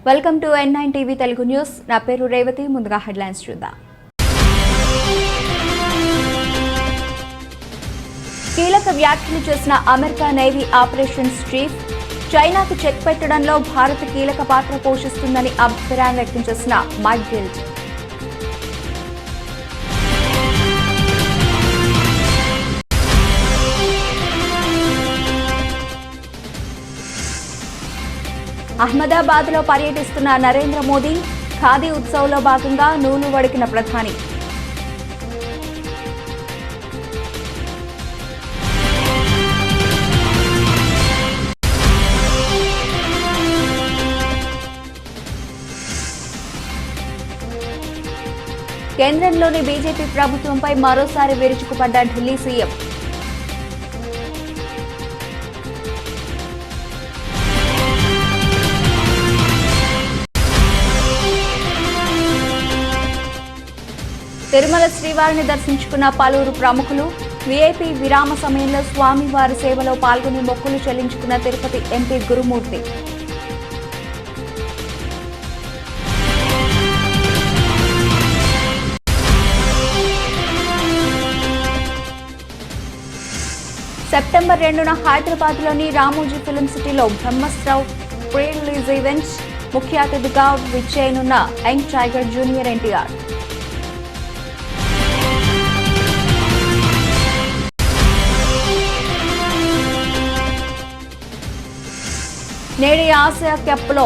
Welcome to N9 TV Telugu news. నా పేరు రేవతి. ముందుగా హెడ్లైన్స్ చూద్దాం. కీలక వ్యాఖ్యలు చేసిన అమెరికా నేవీ ఆపరేషన్స్ చీఫ్, చైనాకు చెక్ పెట్టడంలో భారత్ కీలక పాత్ర పోషిస్తుందని అభిప్రాయం వ్యక్తం చేసిన మైక్ గిల్డ్. అహ్మదాబాద్ లో పర్యటిస్తున్న నరేంద్ర మోదీ, ఖాదీ ఉత్సవ్లో భాగంగా నూలు వడికిన ప్రధాని. కేంద్రంలోని బీజేపీ ప్రభుత్వంపై మరోసారి విరుచుకుపడ్డ ఢిల్లీ సీఎం. తిరుమల శ్రీవారిని దర్శించుకున్న పలువురు ప్రముఖులు. వీఐపీ విరామ సమయంలో స్వామివారి సేవలో పాల్గొని మొక్కులు చెల్లించుకున్న తిరుపతి ఎంపీ గురుమూర్తి. సెప్టెంబర్ 2న హైదరాబాద్లోని రామోజీ ఫిల్మ్ సిటీలో బ్రహ్మస్త్రవ్ ప్రీ రిలీజ్ ఈవెంట్. ముఖ్య అతిథిగా విచ్చేయనున్న యంగ్ టైగర్ జూనియర్ ఎన్టీఆర్. నేడి ఆసియా కప్లో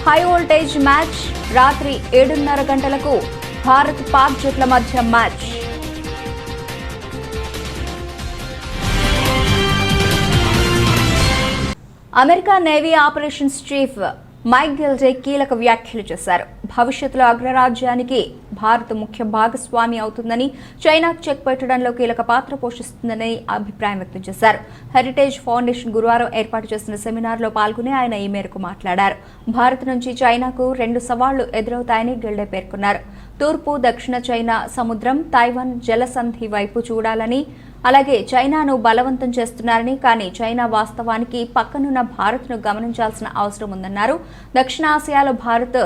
హై వోల్టేజ్ మ్యాచ్. రాత్రి 7:30 గంటలకు భారత్ పాక్ జట్ల మధ్య match. America navy operations chief Mike Gilday కీలక వ్యాఖ్యలు చేశారు. భవిష్యత్తులో అగ్రరాజ్యానికి భారత్ ముఖ్య భాగస్వామి అవుతుందని, చైనాకు చెక్ పెట్టడంలో కీలక పాత్ర పోషిస్తుందని అభిప్రాయం వ్యక్తం చేశారు. హెరిటేజ్ ఫౌండేషన్ గురువారం ఏర్పాటు చేసిన సెమినార్లో పాల్గొని ఆయన ఈ మేరకు మాట్లాడారు. భారత్ నుంచి చైనాకు 2 సవాళ్లు ఎదురవుతాయని గిల్డే పేర్కొన్నారు. తూర్పు, దక్షిణ చైనా సముద్రం, తైవాన్ జలసంధి వైపు చూడాలని, అలాగే చైనాను బలవంతం చేస్తున్నారని, కానీ చైనా వాస్తవానికి పక్కనున్న భారత్ను గమనించాల్సిన అవసరం ఉందన్నారు. దక్షిణాసియాలో భారత్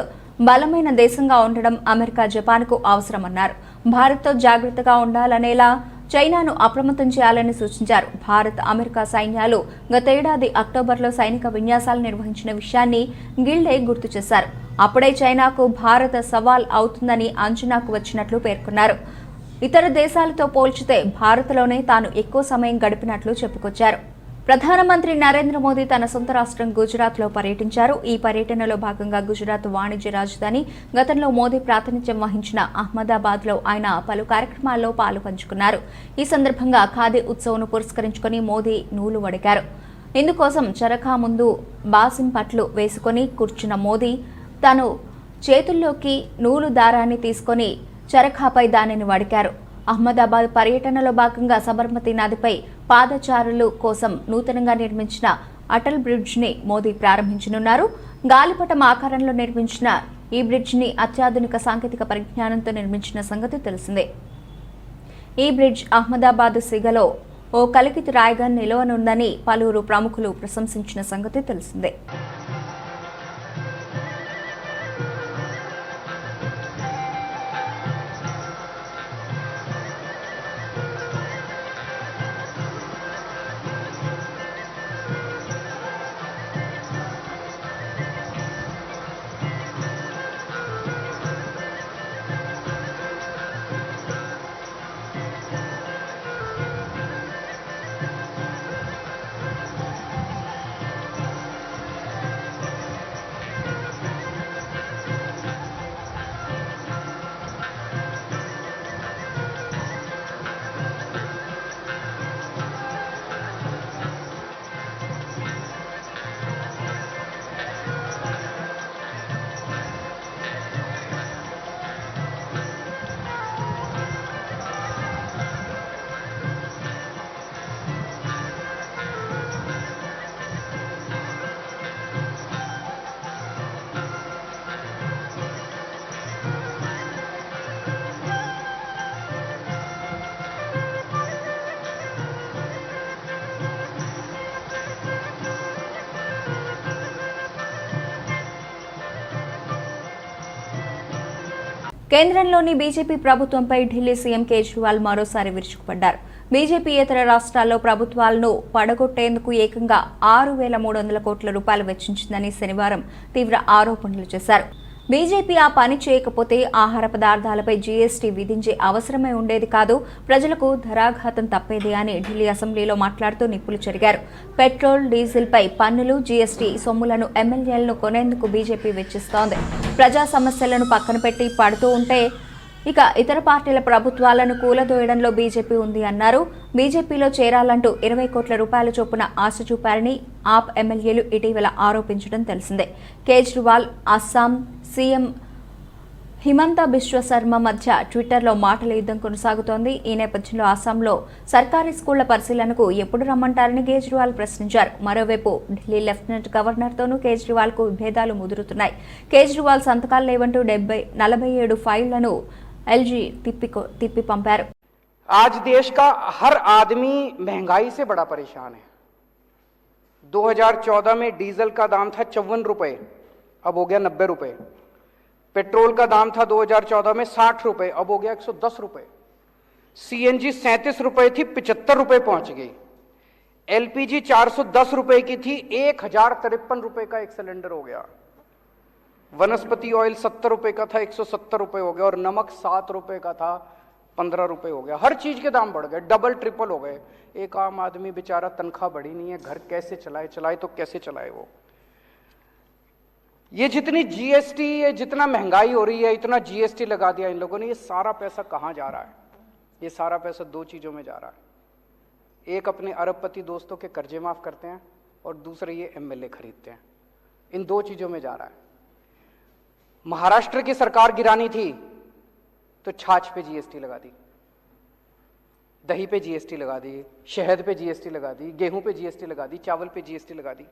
బలమైన దేశంగా ఉండడం అమెరికా, జపాన్కు అవసరమన్నారు. భారత్తో జాగ్రత్తగా ఉండాలనేలా చైనాను అప్రమత్తం చేయాలని సూచించారు. భారత్, అమెరికా సైన్యాలు గతేడాది అక్టోబర్లో సైనిక విన్యాసాలు నిర్వహించిన విషయాన్ని గిల్డే గుర్తు చేశారు. అప్పుడే చైనాకు భారత సవాల్ అవుతుందని అంచనాకు వచ్చినట్లు పేర్కొన్నారు. ఇతర దేశాలతో పోల్చితే భారత్లోనే తాను ఎక్కువ సమయం గడిపినట్లు చెప్పుకొచ్చారు. ప్రధానమంత్రి నరేంద్ర మోదీ తన సొంత రాష్ట్రం గుజరాత్లో పర్యటించారు. ఈ పర్యటనలో భాగంగా గుజరాత్ వాణిజ్య రాజధాని, గతంలో మోదీ ప్రాతినిధ్యం వహించిన అహ్మదాబాద్లో ఆయన పలు కార్యక్రమాల్లో పాలు పంచుకున్నారు. ఈ సందర్భంగా ఖాదీ ఉత్సవ్ను పురస్కరించుకుని మోదీ నూలు వడికారు. ఇందుకోసం చరఖా ముందు బాసిం పట్లు వేసుకుని కూర్చున్న మోదీ తను చేతుల్లోకి నూలు దారాన్ని తీసుకుని చరఖాపై దానిని వడికారు. అహ్మదాబాద్ పర్యటనలో భాగంగా సబర్మతి నదిపై పాదచారుల కోసం నూతనంగా నిర్మించిన అటల్ బ్రిడ్జ్ ని మోదీ ప్రారంభించనున్నారు. గాలిపటం ఆకారంలో నిర్మించిన ఈ బ్రిడ్జ్ ని అత్యాధునిక సాంకేతిక పరిజ్ఞానంతో నిర్మించిన సంగతి తెలిసిందే. ఈ బ్రిడ్జ్ అహ్మదాబాద్ సిగలో ఓ కలికితు రాయిగా నిలవనుందని పలువురు ప్రముఖులు ప్రశంసించిన సంగతి తెలిసిందే. కేంద్రంలోని బీజేపీ ప్రభుత్వంపై ఢిల్లీ సీఎం కేజ్రీవాల్ మరోసారి విరుచుకుపడ్డారు. బీజేపీయేతర రాష్ట్రాల్లో ప్రభుత్వాలను పడగొట్టేందుకు ఏకంగా 6,300 కోట్ల రూపాయలు వెచ్చించిందని శనివారం తీవ్ర ఆరోపణలు చేశారు. బీజేపీ ఆ పని చేయకపోతే ఆహార పదార్థాలపై జీఎస్టీ విధించే అవసరమే ఉండేది కాదు, ప్రజలకు ధరాఘాతం తప్పేదే అని ఢిల్లీ అసెంబ్లీలో మాట్లాడుతూ నిప్పులు చెరిగారు. పెట్రోల్, డీజిల్పై పన్నులు, జీఎస్టీ సొమ్ములను ఎమ్మెల్యేలను కొనేందుకు బీజేపీ వెచ్చిస్తోంది. ప్రజా సమస్యలను పక్కన పెట్టి పడుతూ ఉంటే ఇక ఇతర పార్టీల ప్రభుత్వాలను కూలదోయడంలో బీజేపీ ఉంది అన్నారు. బీజేపీలో చేరాలంటూ 20 కోట్ల రూపాయల చొప్పున ఆశ చూపారని ఆప్ ఎమ్మెల్యేలు ఇటీవల ఆరోపించడం తెలిసిందే. కేజ్రీవాల్, అస్సాం సీఎం హిమంత బిశ్వ శర్మ మధ్య ట్విట్టర్లో మాటల యుద్ధం కొనసాగుతోంది. ఈ నేపథ్యంలో అస్సాంలో సర్కారీ స్కూళ్ల పరిశీలనకు ఎప్పుడు రమ్మంటారని కేజ్రీవాల్ ప్రశ్నించారు. మరోవైపు ఢిల్లీ లెఫ్టినెంట్ గవర్నర్తోనూ కేజ్రీవాల్కు విభేదాలు ముదురుతున్నాయి. కేజ్రీవాల్ సంతకాలు లేవంటూ 47 ఫైళ్లను एलजी तिप्पी पंपार। आज देश का हर आदमी महंगाई से बड़ा परेशान है। 2014 में डीजल का दाम था 54 रुपए, अब हो गया 90 रुपए। पेट्रोल का दाम था 2014 में 60 रुपए, अब हो गया 110 रुपए। सीएनजी 37 रुपए थी, 75 रुपए पहुंच गई। एलपीजी 410 रुपए की थी, 1053 रुपए का एक सिलेंडर हो गया। वनस्पति ऑयल 70 रुपए का था, 170 रुपए हो गया। और नमक 7 रुपए का था, 15 रुपए हो गया। हर चीज के दाम बढ़ गए, डबल ट्रिपल हो गए। एक आम आदमी बेचारा तनख्वाह बढ़ी नहीं है, घर कैसे चलाए तो कैसे चलाए वो। ये जितनी जीएसटी, ये जितना महंगाई हो रही है, इतना जीएसटी लगा दिया इन लोगों ने, ये सारा पैसा कहां जा रहा है? ये सारा पैसा दो चीजों में जा रहा है। एक अपने अरबपति दोस्तों के कर्जे माफ करते हैं, और दूसरे ये एमएलए खरीदते हैं। इन दो चीजों में जा रहा है। महाराष्ट्र की सरकार गिरानी थी तो छाछ पे जीएसटी लगा दी, दही पे जीएसटी लगा दी, शहद पे जीएसटी लगा दी, गेहूं पे जीएसटी लगा दी, चावल पे जीएसटी लगा दी।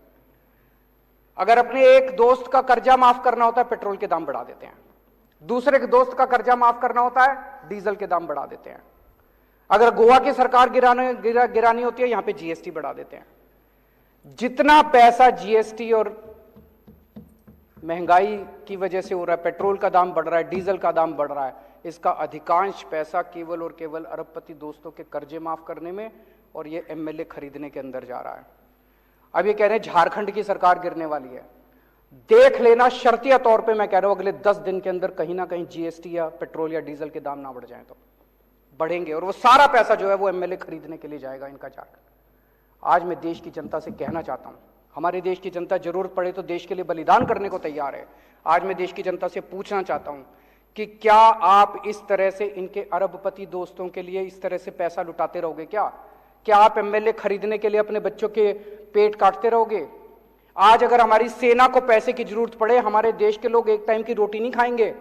अगर अपने एक दोस्त का कर्जा माफ करना होता है, पेट्रोल के दाम बढ़ा देते हैं। दूसरे के दोस्त का कर्जा माफ करना होता है, डीजल के दाम बढ़ा देते हैं। अगर गोवा की सरकार गिरानी होती है, यहां पे जीएसटी बढ़ा देते हैं। जितना पैसा जीएसटी और महंगाई की वजह से हो रहा है, पेट्रोल का दाम बढ़ रहा है, डीजल का दाम बढ़ रहा है, इसका अधिकांश पैसा केवल और केवल अरबपति दोस्तों के कर्जे माफ करने में और ये एमएलए खरीदने के अंदर जा रहा है। अब ये कह रहे हैं झारखंड की सरकार गिरने वाली है। देख लेना, शर्तिया तौर पे मैं कह रहा हूं, अगले 10 दिन के अंदर कहीं ना कहीं जीएसटी या पेट्रोल या डीजल के दाम ना बढ़ जाए तो बढ़ेंगे, और वो सारा पैसा जो है वो एमएलए खरीदने के लिए जाएगा इनका झारखंड। आज मैं देश की जनता से कहना चाहता हूं, हमारे देश की जनता जरूरत पड़े तो देश के लिए बलिदान करने को तैयार है। आज मैं देश की जनता से पूछना चाहता हूं कि क्या आप इस तरह से इनके अरबपति दोस्तों के लिए इस तरह से पैसा लुटाते रहोगे? क्या आप एमएलए खरीदने के लिए अपने बच्चों के पेट काटते रहोगे? आज अगर हमारी सेना को पैसे की जरूरत पड़े, हमारे देश के लोग एक टाइम की रोटी नहीं खाएंगे,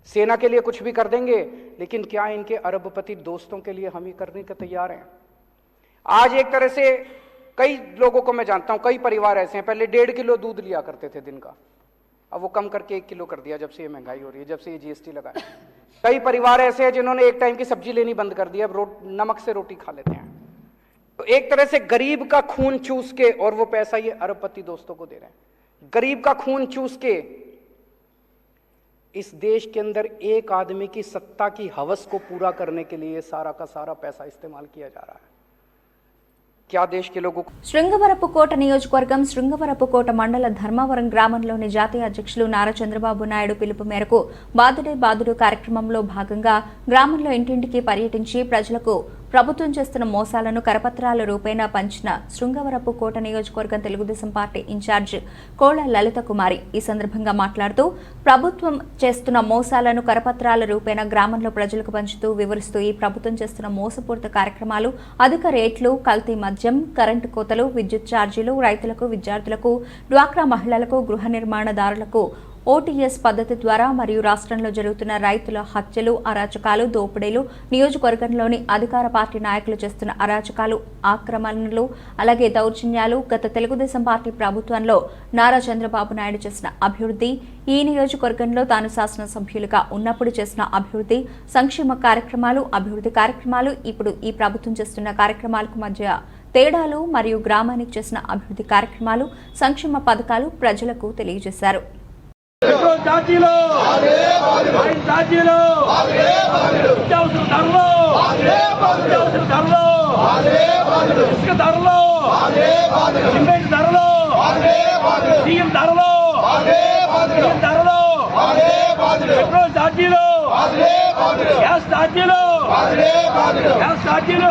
सेना के लिए कुछ भी कर देंगे, लेकिन क्या इनके अरबपति दोस्तों के लिए हम ही करने के तैयार हैं? आज एक तरह से कई लोगों को मैं जानता हूं, कई परिवार ऐसे हैं, पहले 1.5 किलो दूध लिया करते थे दिन का, अब वो कम करके 1 किलो कर दिया जब से ये महंगाई हो रही है, जब से ये जीएसटी लगा है। कई परिवार ऐसे हैं जिन्होंने एक टाइम की सब्जी लेनी बंद कर दी, अब नमक से रोटी खा लेते हैं। तो एक तरह से गरीब का खून चूस के, और वो पैसा ये अरबपति दोस्तों को दे रहे हैं। गरीब का खून चूस के इस देश के अंदर एक आदमी की सत्ता की हवस को पूरा करने के लिए सारा का सारा पैसा इस्तेमाल किया जा रहा है। क्या देश के लोगों को శృంగవరపుకోట నియోజకవర్గం శృంగవరపుకోట మండల ధర్మవరం గ్రామంలోని జాతీయ అధ్యక్షులు నారా చంద్రబాబు నాయుడు పిలుపు మేరకు బాదుడే బాదుడు కార్యక్రమంలో భాగంగా గ్రామంలో ఇంటింటికి పర్యటించి ప్రజలకు ప్రభుత్వం చేస్తున్న మోసాలను కరపత్రాల రూపేణా పంచిన శృంగవరపుకోట నియోజకవర్గం తెలుగుదేశం పార్టీ ఇన్ఛార్జ్ కోళ్ల లలిత కుమారి ఈ సందర్భంగా మాట్లాడుతూ ప్రభుత్వం చేస్తున్న మోసాలను కరపత్రాల రూపేణా గ్రామంలో ప్రజలకు పంచుతూ వివరిస్తూ ఈ ప్రభుత్వం చేస్తున్న మోసపూరిత కార్యక్రమాలు, అధిక రేట్లు, కల్తీ మద్యం, కరెంటు కోతలు, విద్యుత్ ఛార్జీలు, రైతులకు, విద్యార్థులకు, డ్వాక్రా మహిళలకు, గృహ నిర్మాణదారులకు ఓటీఎస్ పద్ధతి ద్వారా మరియు రాష్ట్రంలో జరుగుతున్న రైతుల హత్యలు, అరాచకాలు, దోపిడీలు, నియోజకవర్గంలోని అధికార పార్టీ నాయకులు చేస్తున్న అరాచకాలు, ఆక్రమణలు, అలాగే దౌర్జన్యాలు, గత తెలుగుదేశం పార్టీ ప్రభుత్వంలో నారా చంద్రబాబు నాయుడు చేసిన అభివృద్ధి, ఈ నియోజకవర్గంలో తాను శాసనసభ్యులుగా ఉన్నప్పుడు చేసిన అభివృద్ధి, సంక్షేమ కార్యక్రమాలు, అభివృద్ధి కార్యక్రమాలు, ఇప్పుడు ఈ ప్రభుత్వం చేస్తున్న కార్యక్రమాలకు మధ్య తేడాలు మరియు గ్రామానికి చేసిన అభివృద్ధి కార్యక్రమాలు, సంక్షేమ పథకాలు ప్రజలకు తెలియజేశారు. పెట్రోల్ ఛార్జీలు ఛార్జీలు, నిత్యావసర ధరలు, నిత్యావసర ధరలు, ఇసుక ధరలు, సిమెంట్ ధరలు, బియ్యం ధరలు, ధరలు, పెట్రోల్ ఛార్జీలు, గ్యాస్ ఛార్జీలు, గ్యాస్ ఛార్జీలు.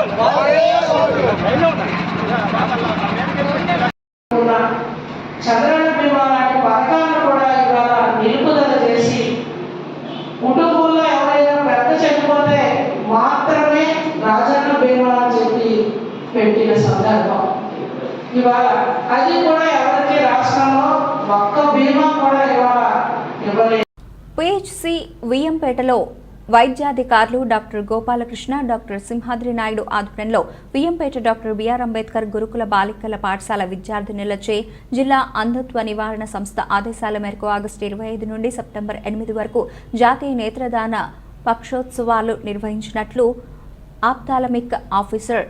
చంద్రన్న బీమా లాంటి పథకాలను కూడా ఇవాళ నిలుపుదల చేసి కుటుంబంలో ఎవరైనా పెద్ద చనిపోతే మాత్రమే రాజన్న బీమా అని చెప్పి పెట్టిన సందర్భం ఇవాళ. అది కూడా ఎవరికి రాష్ట్రంలో ఒక్క బీమా కూడా ఇవాళ ఇవ్వలేదు. పిహెచ్సి వియ్యంపేటలో వైద్యాధికారులు డాక్టర్ గోపాలకృష్ణ, డాక్టర్ సింహాద్రి నాయుడు ఆధ్వర్యంలో వియ్యంపేట డాక్టర్ బిఆర్ అంబేద్కర్ గురుకుల బాలికల పాఠశాల విద్యార్థినులచే జిల్లా అంధత్వ నివారణ సంస్థ ఆదేశాల మేరకు ఆగస్టు 25 నుండి సెప్టెంబర్ 8 వరకు జాతీయ నేత్రదాన పక్షోత్సవాలు నిర్వహించినట్లు ఆప్థాలమిక్ ఆఫీసర్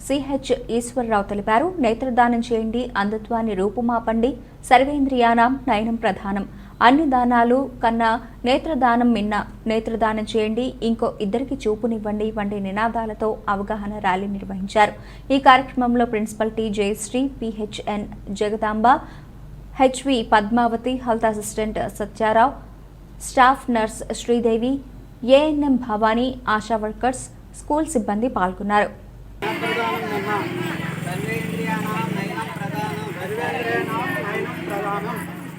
సిహెచ్ ఈశ్వరరావు తెలిపారు. నేత్రదానం చేయండి, అంధత్వాన్ని రూపుమాపండి, సర్వేంద్రియానాం నయనం ప్రధానం, అన్ని దానాలు కన్నా నేత్రదానం మిన్న, నేత్రదానం చేయండి, ఇంకో ఇద్దరికి చూపునివ్వండి వంటి నినాదాలతో అవగాహన ర్యాలీ నిర్వహించారు. ఈ కార్యక్రమంలో principal T Jayashree, PHN Jagadamba, HV Padmavathi, health assistant Satyarao, staff nurse Sridevi, ANM Bhavani, ASHA workers, school సిబ్బంది పాల్గొన్నారు.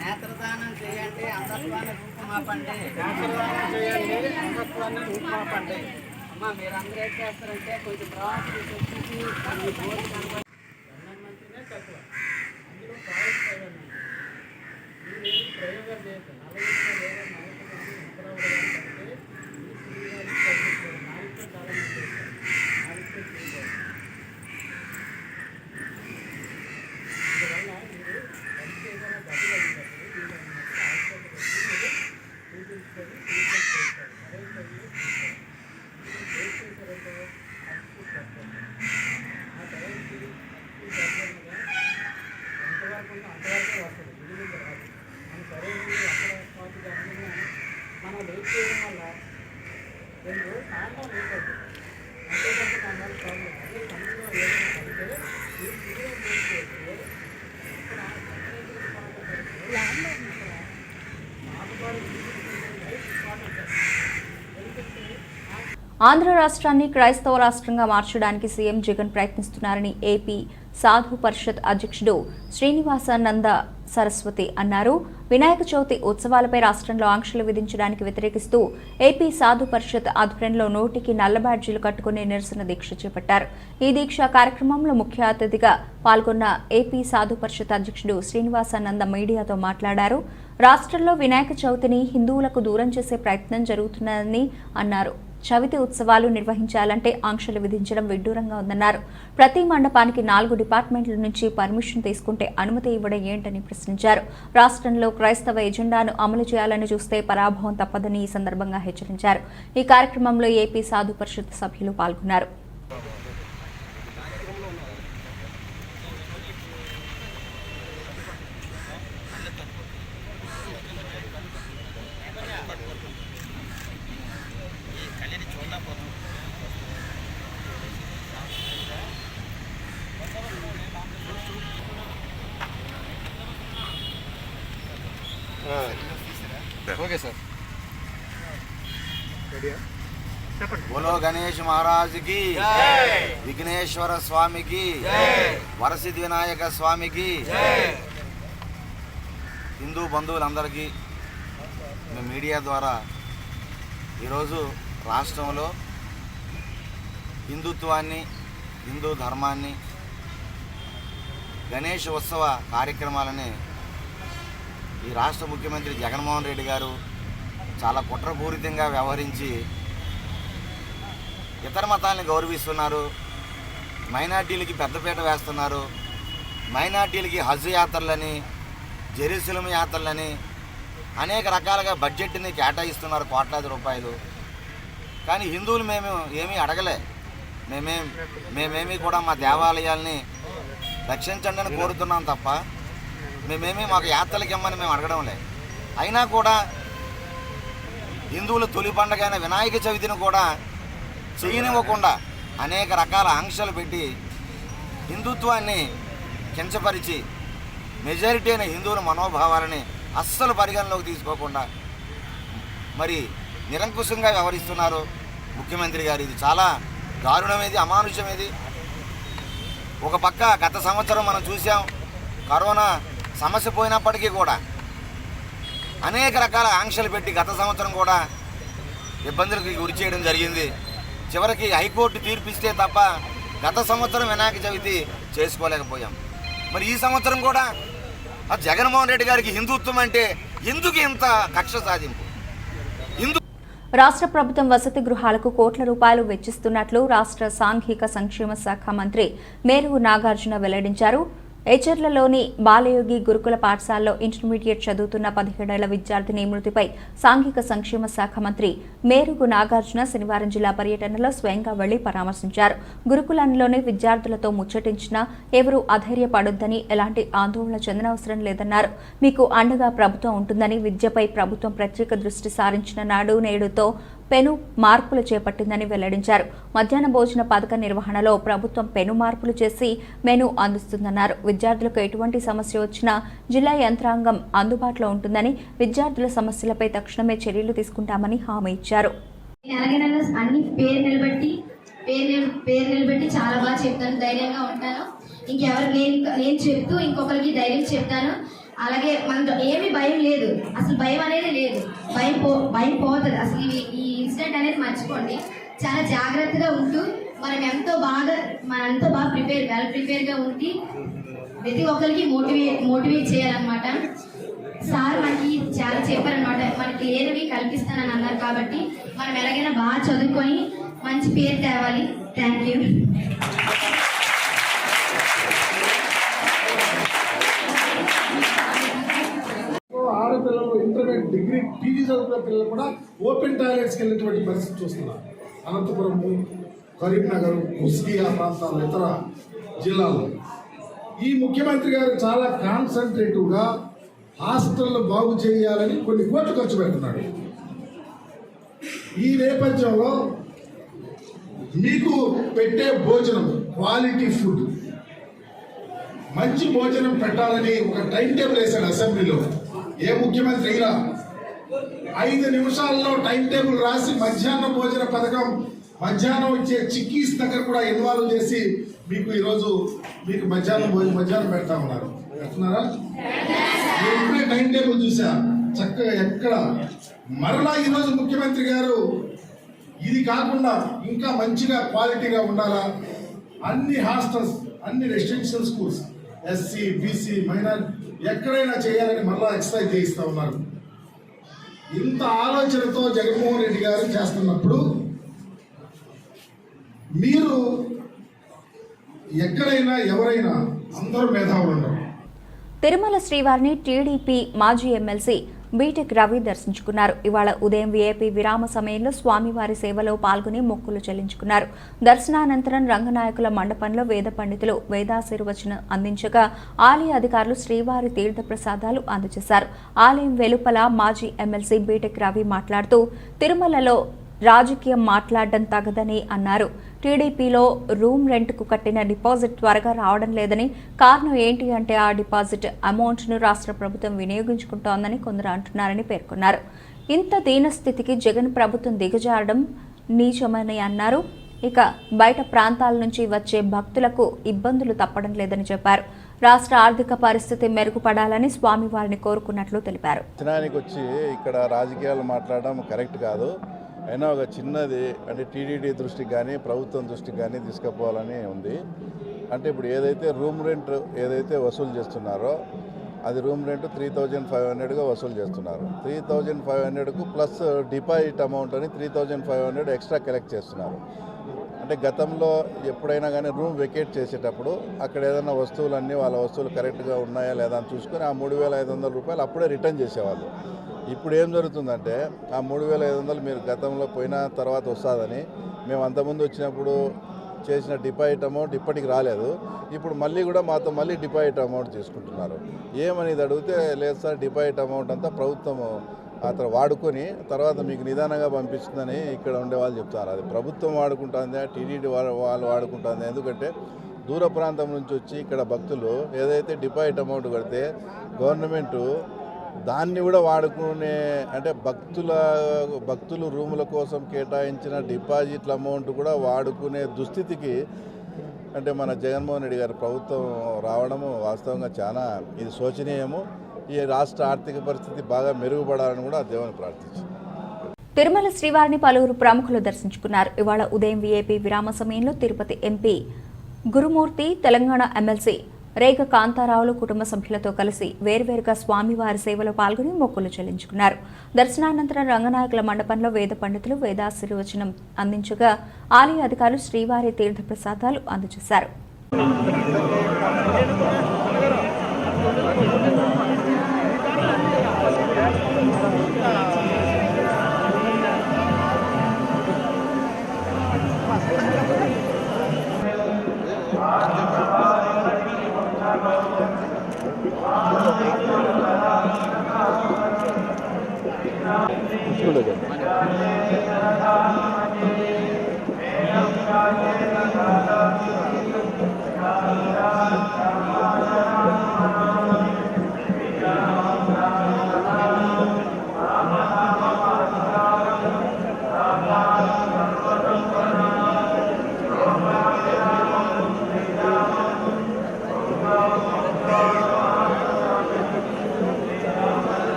నేత్రదానం చేయండి, అంధత్వాన్ని రూపుమాపండి. నేత్రదానం చేయండి, అంధత్వాన్ని రూపుమాపండి. అమ్మ మీరందరూ ఏం చేస్తారంటే కొంచెం ప్రవాసం ఆంధ్ర రాష్ట్రాన్ని క్రైస్తవ రాష్ట్రంగా మార్చడానికి సీఎం జగన్ ప్రయత్నిస్తున్నారని ఏపీ సాధు పరిషత్ అధ్యక్షుడు శ్రీనివాసానంద సరస్వతి అన్నారు. వినాయక చవితి ఉత్సవాలపై రాష్ట్రంలో ఆంక్షలు విధించడానికి వ్యతిరేకిస్తూ ఏపీ సాధు పరిషత్ ఆధ్వర్యంలో నోటికి నల్ల బ్యాడ్జీలు కట్టుకుని నిరసన దీక్ష చేపట్టారు. ఈ దీక్ష కార్యక్రమంలో ముఖ్య అతిథిగా పాల్గొన్న ఏపీ సాధు పరిషత్ అధ్యక్షుడు శ్రీనివాసానంద మీడియాతో మాట్లాడారు. రాష్ట్రంలో వినాయక చవితిని హిందువులకు దూరం చేసే ప్రయత్నం జరుగుతుందని అన్నారు. చవితి ఉత్సవాలు నిర్వహించాలంటే ఆంక్షలు విధించడం విడ్డూరంగా ఉందన్నారు. ప్రతి మండపానికి 4 డిపార్ట్మెంట్ల నుంచి పర్మిషన్ తీసుకుంటే అనుమతి ఇవ్వడం ఏంటని ప్రశ్నించారు. రాష్ట్రంలో క్రైస్తవ ఎజెండాను అమలు చేయాలని చూస్తే పరాభవం తప్పదని ఈ సందర్భంగా హెచ్చరించారు. ఈ కార్యక్రమంలో ఏపీ సాధు పరిషత్ సభ్యులు పాల్గొన్నారు. Okay sir. बोलो गणेश महाराज की, विघ्नेश्वर स्वामी की, వరసిద్ధి వినాయక స్వామికి. హిందూ బంధువులందరికీ మీడియా ద్వారా ఈరోజు రాష్ట్రంలో హిందుత్వాన్ని, హిందూ ధర్మాన్ని, గణేష్ ఉత్సవ కార్యక్రమాలని ఈ రాష్ట్ర ముఖ్యమంత్రి జగన్మోహన్ రెడ్డి గారు చాలా కుట్రపూరితంగా వ్యవహరించి ఇతర మతాలను గౌరవిస్తున్నారు, మైనార్టీలకి పెద్దపీట వేస్తున్నారు, మైనార్టీలకి హజ్ యాత్రలని, జెరూసలేం యాత్రలని అనేక రకాలుగా బడ్జెట్ని కేటాయిస్తున్నారు కోట్లాది రూపాయలు. కానీ హిందువులు మేము ఏమీ అడగలే, మేమేమీ కూడా మా దేవాలయాల్ని రక్షించండి అని కోరుతున్నాం తప్ప మేమేమీ మాకు యాత్రలకి ఇమ్మని మేము అడగడం లే. అయినా కూడా హిందువుల తొలి పండుగైన వినాయక చవితిని కూడా చేయనివ్వకుండా అనేక రకాల ఆంక్షలు పెట్టి హిందుత్వాన్ని కించపరిచి మెజారిటీ అయిన హిందువుల మనోభావాలని అస్సలు పరిగణలోకి తీసుకోకుండా మరి నిరంకుశంగా వ్యవహరిస్తున్నారు ముఖ్యమంత్రి గారు. ఇది చాలా దారుణమేది, అమానుష్యమేది. ఒక పక్క గత సంవత్సరం మనం చూసాం, కరోనా సమస్య పోయినప్పటికీ కూడా అనేక రకాల ఆంక్షలు పెట్టి గత సంవత్సరం కూడా ఇబ్బందులకు గురి చేయడం జరిగింది. చివరికి హైకోర్టు తీర్పిస్తే తప్ప గత సంవత్సరం వినాయక చవితి చేసుకోలేకపోయాం. మరి ఈ సంవత్సరం కూడా జగన్మోహన్ రెడ్డి గారికి హిందుత్వం అంటే ఎందుకు ఇంత కక్ష సాధింపు? రాష్ట్ర ప్రభుత్వం వసతి గృహాలకు కోట్ల రూపాయలు వెచ్చిస్తున్నట్లు రాష్ట్ర సాంఘిక సంక్షేమ శాఖ మంత్రి మేరుగు నాగార్జున వెల్లడించారు. ఏచర్లలోని బాలయోగి గురుకుల పాఠశాలలో ఇంటర్మీడియట్ చదువుతున్న 17 ఏళ్ల విద్యార్థిని మృతిపై సాంఘిక సంక్షేమ శాఖ మంత్రి మేరుగు నాగార్జున శనివారం జిల్లా పర్యటనలో స్వయంగా వెళ్లి పరామర్శించారు. గురుకులంలోని విద్యార్థులతో ముచ్చటించినా ఎవరూ అధైర్యపడొద్దని, ఎలాంటి ఆందోళన చెందనవసరం లేదన్నారు. మీకు అండగా ప్రభుత్వం ఉంటుందని, విద్యపై ప్రభుత్వం ప్రత్యేక దృష్టి సారించిన నాడు నేడుతో పెను మార్పులు చేపట్టిందని వెల్లడించారు. మధ్యాహ్న భోజన పథక నిర్వహణలో ప్రభుత్వం పెను మార్పులు చేసి మెను అందిస్తుందన్నారు. విద్యార్థులకు ఎటువంటి సమస్య వచ్చినా జిల్లా యంత్రాంగం అందుబాటులో ఉంటుందని, విద్యార్థుల సమస్యలపై తక్షణమే చర్యలు తీసుకుంటామని హామీ ఇచ్చారు. అన్ని పేరు నిలబెట్టి చాలా బాగా చెప్తాను, ధైర్యంగా ఉంటాను. ఇంకెవరు నేను చెప్తూ ఇంకొకరికి ధైర్యం చెప్తాను. అలాగే మనకు ఏమీ భయం లేదు, అసలు భయం అనేది లేదు. భయం పోతుంది. అసలు ఈ ఇన్సిడెంట్ అనేది మర్చిపోండి. చాలా జాగ్రత్తగా ఉంటూ మనం ఎంతో బాగా వెల్ ప్రిపేర్గా ఉండి ప్రతి ఒక్కరికి మోటివేట్ చేయాలన్నమాట. సార్ మనకి చాలా చెప్పారనమాట, మనకి లేనివి కల్పిస్తానని అన్నారు. కాబట్టి మనం ఎలాగైనా బాగా చదువుకొని మంచి పేరు తేవాలి. Thank you. ఆడపిల్లలు ఇంటర్మీడియట్, డిగ్రీ, పీజీ చదువుకున్న పిల్లలు కూడా ఓపెన్ టాయిలెట్స్కి వెళ్ళేటువంటి పరిస్థితి చూస్తున్నారు. అనంతపురం, కరీంనగర్, ముస్లియా ప్రాంతాలు, ఇతర జిల్లాల్లో ఈ ముఖ్యమంత్రి గారు చాలా కాన్సన్ట్రేటివ్గా హాస్టళ్ళు బాగు చేయాలని కొన్ని కోట్లు ఖర్చు పెడుతున్నాడు. ఈ నేపథ్యంలో మీకు పెట్టే భోజనం, క్వాలిటీ ఫుడ్, మంచి భోజనం పెట్టాలని ఒక టైం టేబుల్ వేశాడు అసెంబ్లీలో. ఏ ముఖ్యమంత్రి అయినా 5 నిమిషాల్లో టైం టేబుల్ రాసి మధ్యాహ్న భోజన పథకం, మధ్యాహ్నం వచ్చే చిక్కీస్ దగ్గర కూడా ఇన్వాల్వ్ చేసి మీకు ఈరోజు మీకు మధ్యాహ్నం పెడతా ఉన్నారు. పెడుతున్నారా? ఇప్పుడే టైం టేబుల్ చూసా చక్కగా. ఎక్కడ మరలా ఈరోజు ముఖ్యమంత్రి గారు ఇది కాకుండా ఇంకా మంచిగా క్వాలిటీగా ఉండాలా, అన్ని హాస్టల్స్, అన్ని residential schools, SC, BC, minor ఎక్కడైనా చేయాలని మరలా ఎక్సర్సైజ్ చేయిస్తూ ఉన్నారు. ఇంత ఆలోచనతో జగన్మోహన్ రెడ్డి గారు చేస్తున్నప్పుడు మీరు ఎక్కడైనా ఎవరైనా అందరూ మేధావులు ఉండరు. తిరుమల శ్రీవారిని టీడీపీ మాజీ ఎమ్మెల్సీ బీటెక్ రవి దర్శించుకున్నారు. ఇవాళ ఉదయం వీఐపీ విరామ సమయంలో స్వామివారి సేవలో పాల్గొని మొక్కులు చెల్లించుకున్నారు. దర్శనానంతరం రంగనాయకుల మండపంలో వేద పండితులు వేదాశీర్వచనం అందించగా ఆలయ అధికారులు శ్రీవారి తీర్థ ప్రసాదాలు అందజేశారు. ఆలయం వెలుపల మాజీ ఎమ్మెల్సీ బీటెక్ రవి మాట్లాడుతూ తిరుమలలో రాజకీయం మాట్లాడడం తగదని అన్నారు. టీడీపీలో రూమ్ రెంట్కు కట్టిన డిపాజిట్ త్వరగా రావడం లేదని, కారణం ఏంటి అంటే ఆ డిపాజిట్ అమౌంట్ను రాష్ట్ర ప్రభుత్వం వినియోగించుకుంటోందని కొందరు అంటున్నారని పేర్కొన్నారు. ఇంత దీనస్థితికి జగన్ ప్రభుత్వం దిగజారడం నీచమని అన్నారు. ఇక బయట ప్రాంతాల నుంచి వచ్చే భక్తులకు ఇబ్బందులు తప్పడం లేదని చెప్పారు. రాష్ట్ర ఆర్థిక పరిస్థితి మెరుగుపడాలని స్వామివారిని కోరుకున్నట్లు తెలిపారు. వచ్చి ఇక్కడ రాజకీయాలు మాట్లాడడం కరెక్ట్ కాదు. అయినా ఒక చిన్నది అంటే టీడీడీ దృష్టికి కానీ ప్రభుత్వం దృష్టికి కానీ తీసుకుపోవాలని ఉంది. అంటే ఇప్పుడు ఏదైతే రూమ్ రెంట్ ఏదైతే వసూలు చేస్తున్నారో అది రూమ్ రెంట్ 3,500గా వసూలు చేస్తున్నారు. 3,500కు ప్లస్ డిపాజిట్ అమౌంట్ అని 3,500 ఎక్స్ట్రా కలెక్ట్ చేస్తున్నారు. అంటే గతంలో ఎప్పుడైనా కానీ రూమ్ వెకేట్ చేసేటప్పుడు అక్కడ ఏదైనా వస్తువులన్నీ వాళ్ళ వస్తువులు కరెక్ట్గా ఉన్నాయా లేదా అని చూసుకొని ఆ 3,500 రూపాయలు అప్పుడే రిటర్న్ చేసేవాళ్ళు. ఇప్పుడు ఏం జరుగుతుందంటే ఆ 3,500 మీరు గతంలో పోయిన తర్వాత వస్తుందని మేము అంతకుముందు వచ్చినప్పుడు చేసిన డిపాజిట్ అమౌంట్ ఇప్పటికి రాలేదు. ఇప్పుడు మళ్ళీ కూడా మాతో మళ్ళీ డిపాజిట్ అమౌంట్ తీసుకుంటున్నారు. ఏమని ఇది అడిగితే లేదు సార్, డిపాజిట్ అమౌంట్ అంతా ప్రభుత్వం అతను వాడుకొని తర్వాత మీకు నిదానంగా పంపిస్తుందని ఇక్కడ ఉండే వాళ్ళు చెప్తారు. అది ప్రభుత్వం వాడుకుంటుందా, టీటీడీ వాళ్ళు వాడుకుంటుందా? ఎందుకంటే దూర ప్రాంతం నుంచి వచ్చి ఇక్కడ భక్తులు ఏదైతే డిపాజిట్ అమౌంట్ కడితే గవర్నమెంటు దాన్ని కూడా వాడుకునే, అంటే భక్తులు రూముల కోసం కేటాయించిన డిపాజిట్ల అమౌంట్ కూడా వాడుకునే దుస్థితికి అంటే మన జగన్మోహన్ రెడ్డి గారి ప్రభుత్వం రావడము వాస్తవంగా చాలా ఇది శోచనీయము. ఈ రాష్ట్ర ఆర్థిక పరిస్థితి బాగా మెరుగుపడాలని కూడా దేవుని ప్రార్థించింది. తిరుమల శ్రీవారిని పలువురు ప్రముఖులు దర్శించుకున్నారు. ఇవాళ ఉదయం వీఐపీ విరామ సమయంలో తిరుపతి ఎంపీ గురుమూర్తి, తెలంగాణ ఎమ్మెల్సీ రేగ కాంతారావులు కుటుంబ సభ్యులతో కలిసి వేర్వేరుగా స్వామివారి సేవలో పాల్గొని మొక్కులు చెల్లించుకున్నారు. దర్శనానంతరం రంగనాయకుల మండపంలో వేద పండితులు వేదాశీర్వచనం అందించగా ఆలయ అధికారులు శ్రీవారి తీర్థ ప్రసాదాలు అందజేశారు.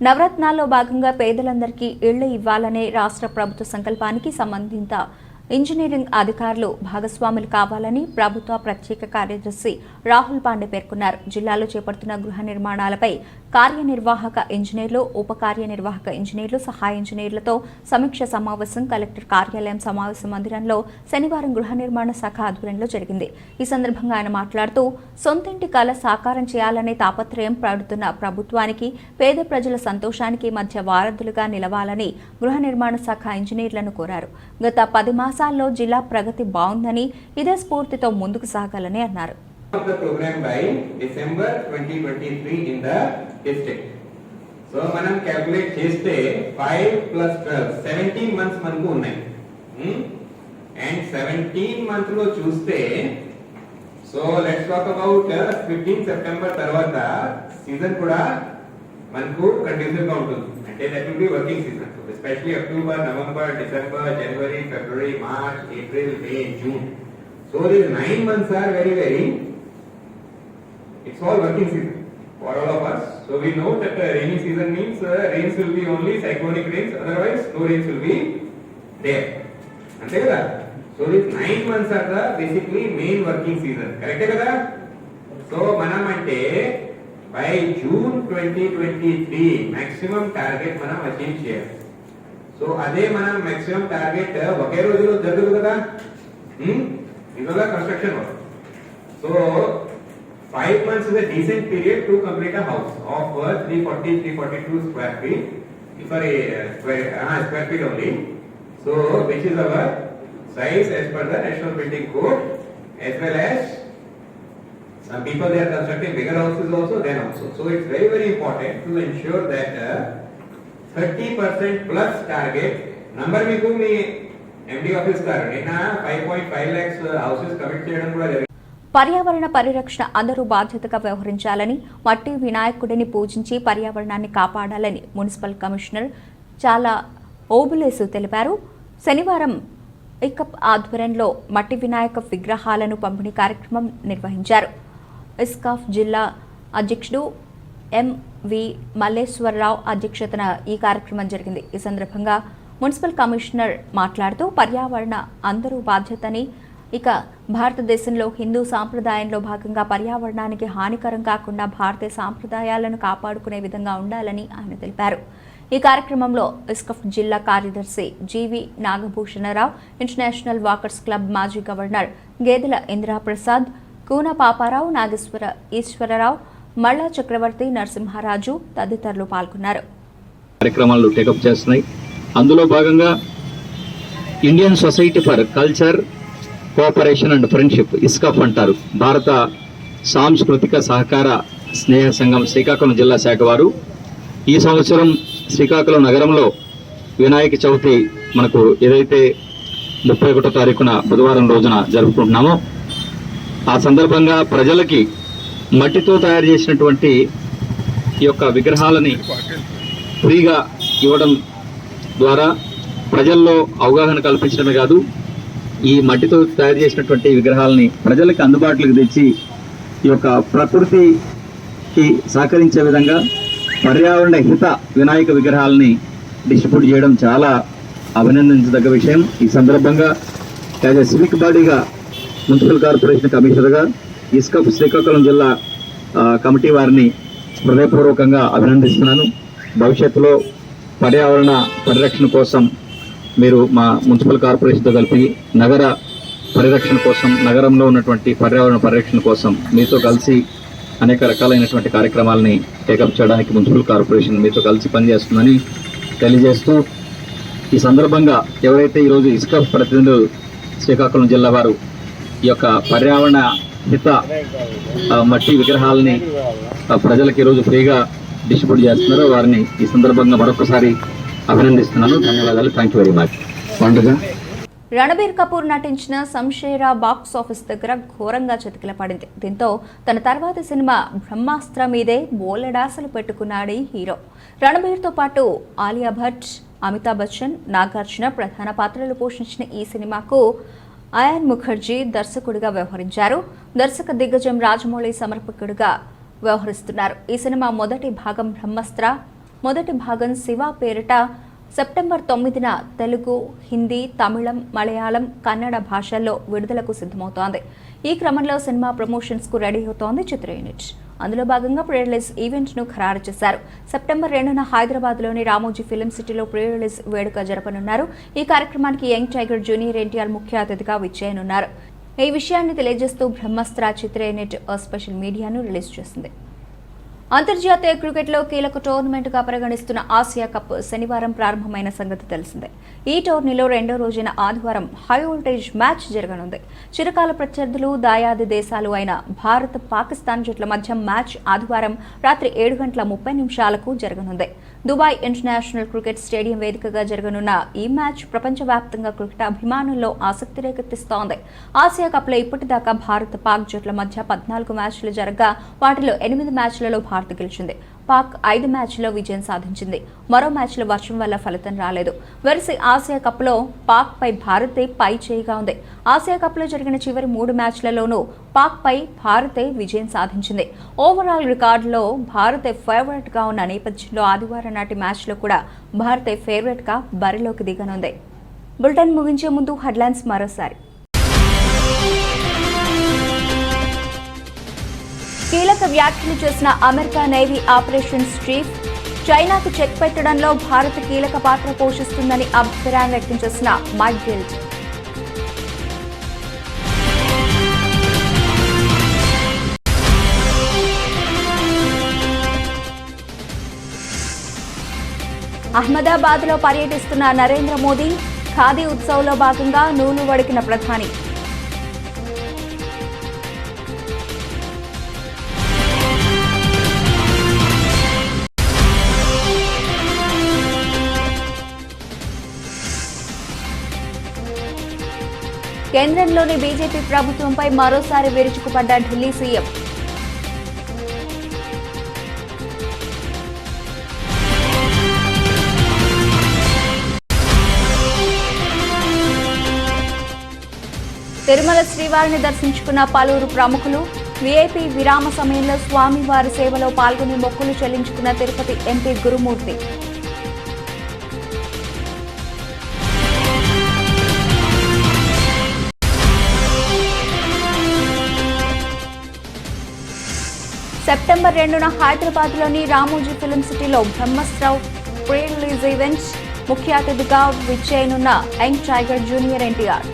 నవరత్నాల్లో భాగంగా పేదలందరికీ ఇళ్లు ఇవ్వాలనే రాష్ట్ర ప్రభుత్వ సంకల్పానికి సంబంధిత ఇంజనీరింగ్ అధికారులు భాగస్వాములు కావాలని ప్రభుత్వ ప్రత్యేక కార్యదర్శి రాహుల్ పాండే పేర్కొన్నారు. జిల్లాలో చేపడుతున్న గృహ నిర్మాణాలపై కార్యనిర్వాహక ఇంజనీర్లు, ఉప కార్యనిర్వాహక ఇంజనీర్లు, సహాయ ఇంజనీర్లతో సమీక్ష సమావేశం కలెక్టర్ కార్యాలయం సమావేశ మందిరంలో శనివారం గృహ నిర్మాణ శాఖ ఆధ్వర్యంలో జరిగింది. ఈ సందర్భంగా ఆయన మాట్లాడుతూ సొంతింటి కల సాకారం చేయాలనే తాపత్రయం పడుతున్న ప్రభుత్వానికి పేద ప్రజల సంతోషానికి మధ్య వారధులుగా నిలవాలని గృహ నిర్మాణ శాఖ ఇంజనీర్లను కోరారు. గత 10 మాసాల్లో జిల్లా ప్రగతి బాగుందని, ఇదే స్ఫూర్తితో ముందుకు సాగాలని అన్నారు. The program by December 2023 in the district. So మనం calculate చేస్తే 5 plus 12 17 months మనకు ఉన్నాయి. And 17 months లో చూస్తే so let's talk about 15 September తర్వాత సీజన్ కూడా మనకు కంటిన్యూస్ గా ఉంటుంది. అంటే that will be working season. Especially October, November, December, January, February, March, April, May, June. So these 9 months are very it's all working season for all of us. So we know that rainy season means rains will be only cyclonic rains, otherwise no rains will be there. Ante kada? So these 9 months are the basically main working season. Correct kada? So manam ante by June 2023 maximum target manam achieve cheyali. So ade manam maximum target ఒకే రోజులో జరగదు కదా. ఇదొక construction work. So 5 months is a decent period to complete a house of 342 square feet. Sorry, square feet only. So which is our size as per the National Building Code, as well as some people they are constructing bigger houses also, then also. So it's very important to ensure that 30% plus target number మీకు మీ MD office గారు నిన్న 5.5 lakhs houses commit చేయడం కూడా జరిగింది. పర్యావరణ పరిరక్షణ అందరూ బాధ్యతగా వ్యవహరించాలని, మట్టి వినాయకుడిని పూజించి పర్యావరణాన్ని కాపాడాలని మున్సిపల్ కమిషనర్ చాలా ఓబులేసు తెలిపారు. శనివారం ఇకప్ ఆధ్వర్యంలో మట్టి వినాయక విగ్రహాలను పంపిణీ కార్యక్రమం నిర్వహించారు. ఇస్కాఫ్ జిల్లా అధ్యక్షుడు ఎంవి మల్లేశ్వరరావు అధ్యక్షతన ఈ కార్యక్రమం జరిగింది. ఈ సందర్భంగా మున్సిపల్ కమిషనర్ మాట్లాడుతూ పర్యావరణ అందరూ బాధ్యతని, ఇక భారతదేశంలో హిందూ సాంప్రదాయంలో భాగంగా పర్యావరణానికి హానికరం కాకుండా భారతీయ సాంప్రదాయాలను కాపాడుకునే విధంగా ఉండాలని ఆయన తెలిపారు. ఈ కార్యక్రమంలో ఇస్కఫ్ జిల్లా కార్యదర్శి జీవి నాగభూషణరావు, ఇంటర్నేషనల్ వాకర్స్ క్లబ్ మాజీ గవర్నర్ గేదెల ఇందిరాప్రసాద్, కూన పాపారావు, నాగేశ్వర ఈశ్వరరావు, మళ్ళా చక్రవర్తి, నరసింహారాజు తదితరులు పాల్గొన్నారు. కార్యక్రమాలు టేకప్ చేస్తున్నాయి. అందులో భాగంగా Indian society for culture cooperation and friendship, ISCUF అంటారు, భారత సాంస్కృతిక సహకార స్నేహ సంఘం శ్రీకాకుళం జిల్లా శాఖ వారు ఈ సంవత్సరం శ్రీకాకుళం నగరంలో వినాయక చవితి మనకు ఏదైతే 31వ తారీఖున బుధవారం రోజున జరుపుకుంటున్నామో ఆ సందర్భంగా ప్రజలకి మట్టితో తయారు చేసినటువంటి ఈ యొక్క విగ్రహాలని ఫ్రీగా ఇవ్వడం ద్వారా ప్రజల్లో అవగాహన కల్పించడమే కాదు, ఈ మట్టితో తయారు చేసినటువంటి విగ్రహాలని ప్రజలకు అందుబాటులోకి తెచ్చి ఈ యొక్క ప్రకృతికి సహకరించే విధంగా పర్యావరణ హిత వినాయక విగ్రహాలని డిస్ట్రిబ్యూట్ చేయడం చాలా అభినందించదగ్గ విషయం. ఈ సందర్భంగా యాజ్ ఎ సివిక్ బాడీగా మున్సిపల్ కార్పొరేషన్ కమిషనర్గా ఇస్కఫ్ శ్రీకాకుళం జిల్లా కమిటీ వారిని హృదయపూర్వకంగా అభినందిస్తున్నాను. భవిష్యత్తులో పర్యావరణ పరిరక్షణ కోసం మీరు మా మున్సిపల్ కార్పొరేషన్తో కలిపి నగర పరిరక్షణ కోసం, నగరంలో ఉన్నటువంటి పర్యావరణ పరిరక్షణ కోసం మీతో కలిసి అనేక రకాలైనటువంటి కార్యక్రమాలని టేకప్ చేయడానికి మున్సిపల్ కార్పొరేషన్ మీతో కలిసి పనిచేస్తుందని తెలియజేస్తూ, ఈ సందర్భంగా ఎవరైతే ఈరోజు ఇస్కఫ్ ప్రతినిధులు శ్రీకాకుళం జిల్లా వారు ఈ యొక్క పర్యావరణ హిత మట్టి విగ్రహాలని ప్రజలకు ఈరోజు ఫ్రీగా డిస్ట్రిబ్యూట్ చేస్తున్నారో వారిని ఈ సందర్భంగా మరొకసారి అభినందిస్తున్నాను. ధన్యవాదాలు. Thank you very much. పండుగ రణబీర్ కపూర్ నటించిన సంషేరా బాక్స్ ఆఫీస్ దగ్గర ఘోరంగా చతికిలపడింది. దీంతో తన తర్వాతి సినిమా బ్రహ్మాస్త్ర మీదే బోలెడాసలు పెట్టుకున్నాడు ఈ హీరో. రణబీర్తో పాటు ఆలియా భట్, అమితాబ్ బచ్చన్, నాగార్జున ప్రధాన పాత్రలు పోషించిన ఈ సినిమాకు అయాన్ ముఖర్జీ దర్శకుడిగా వ్యవహరించారు. దర్శక దిగ్గజం రాజమౌళి సమర్పకుడిగా వ్యవహరిస్తున్నారు. ఈ సినిమా మొదటి భాగం బ్రహ్మాస్త్ర, మొదటి భాగం శివ పేరిట సెప్టెంబర్ 9న తెలుగు, హిందీ, తమిళం, మలయాళం, కన్నడ భాషల్లో విడుదలకు సిద్ధమవుతోంది. ఈ క్రమంలో సినిమా ప్రమోషన్స్ కు రెడీ అవుతోంది చిత్ర యూనిట్. అందులో భాగంగా ప్రీ రిలీజ్ ఈవెంట్ ను ఖరారు చేశారు. సెప్టెంబర్ 2న హైదరాబాద్లోని రామోజీ ఫిల్మ్ సిటీలో ప్రీ రిలీజ్ వేడుక జరపనున్నారు. ఈ కార్యక్రమానికి యంగ్ టైగర్ జూనియర్ ఎన్టీఆర్ ముఖ్య అతిథిగా విచ్చేయనున్నారు. ఈ విషయాన్ని తెలియజేస్తూ బ్రహ్మాస్త్ర చిత్ర యూనిట్ స్పెషల్ మీడియాను రిలీజ్ చేసింది. అంతర్జాతీయ క్రికెట్లో కీలక టోర్నమెంట్గా పరిగణిస్తున్న ఆసియా కప్ శనివారం ప్రారంభమైన సంగతి తెలిసిందే. ఈ టోర్నీలో రెండో రోజైన ఆదివారం హై వోల్టేజ్ మ్యాచ్ జరగనుంది. చిరకాల ప్రత్యర్థులు, దాయాది దేశాలు అయిన భారత్, పాకిస్తాన్ జట్ల మధ్య మ్యాచ్ ఆదివారం రాత్రి 7:30 జరగనుంది. దుబాయ్ ఇంటర్నేషనల్ క్రికెట్ స్టేడియం వేదికగా జరగనున్న ఈ మ్యాచ్ ప్రపంచవ్యాప్తంగా క్రికెట్ అభిమానుల్లో ఆసక్తి రేకెత్తిస్తోంది. ఆసియా కప్లో ఇప్పటిదాకా భారత్, పాక్ జట్ల మధ్య 14 మ్యాచ్లు జరగగా వాటిలో 8 మ్యాచ్లలో భారత్ గెలిచింది. పాక్ 5 మ్యాచ్ల్లో విజయం సాధించింది. మరో మ్యాచ్లో వర్షం వల్ల ఫలితం రాలేదు. వెరసి ఆసియా కప్లో పాక్ పై భారతే పై చేయిగా ఉంది. ఆసియా కప్లో జరిగిన చివరి 3 మ్యాచ్లలోనూ పాక్ పై భారతే విజయం సాధించింది. ఓవరాల్ రికార్డులో భారతే ఫేవరెట్ గా ఉన్న నేపథ్యంలో ఆదివారం నాటి మ్యాచ్లో కూడా భారతే ఫేవరెట్ గా బరిలోకి దిగనుంది. బులెటిన్ ముగించే ముందు హెడ్లైన్స్ మరోసారి. కీలక వ్యాఖ్యలు చేసిన అమెరికా నేవీ ఆపరేషన్స్ చీఫ్, చైనాకు చెక్ పెట్టడంలో భారత్ కీలక పాత్ర పోషిస్తుందని అభిప్రాయం వ్యక్తం చేసిన మైక్ గిల్డ్. అహ్మదాబాద్లో పర్యటిస్తున్న నరేంద్ర మోదీ, ఖాదీ ఉత్సవ్లో భాగంగా నూలు వడికిన ప్రధాని. కేంద్రంలోని బీజేపీ ప్రభుత్వంపై మరోసారి విరుచుకుపడ్డ ఢిల్లీ సీఎం. తిరుమల శ్రీవారిని దర్శించుకున్న పలువురు ప్రముఖులు. వీఐపీ విరామ సమయంలో స్వామివారి సేవలో పాల్గొని మొక్కులు చెల్లించుకున్న తిరుపతి ఎంపీ గురుమూర్తి. సెప్టెంబర్ 2న హైదరాబాద్లోని రామోజీ ఫిల్మ్ సిటీలో బ్రహ్మాస్త్ర ప్రీ రిలీజ్ ఈవెంట్. ముఖ్య అతిథిగా విచ్చేయనున్న యంగ్ టైగర్ జూనియర్ ఎన్టీఆర్.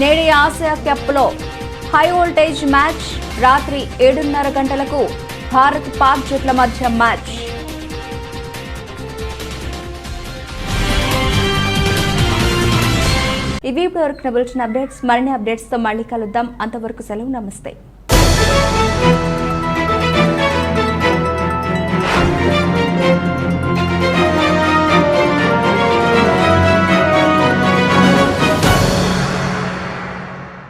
నేడు ఆసియా కప్లో హై వోల్టేజ్ మ్యాచ్ రాత్రి 7:30 గంటలకు భారత్ పాక్ జట్ల మధ్య మ్యాచ్. ఇవి ఇప్పటివరకు బులెటిన్ అప్డేట్స్. మరిన్ని అప్డేట్స్తో మళ్ళీ కలుద్దాం. అంతవరకు సెలవు. నమస్తే.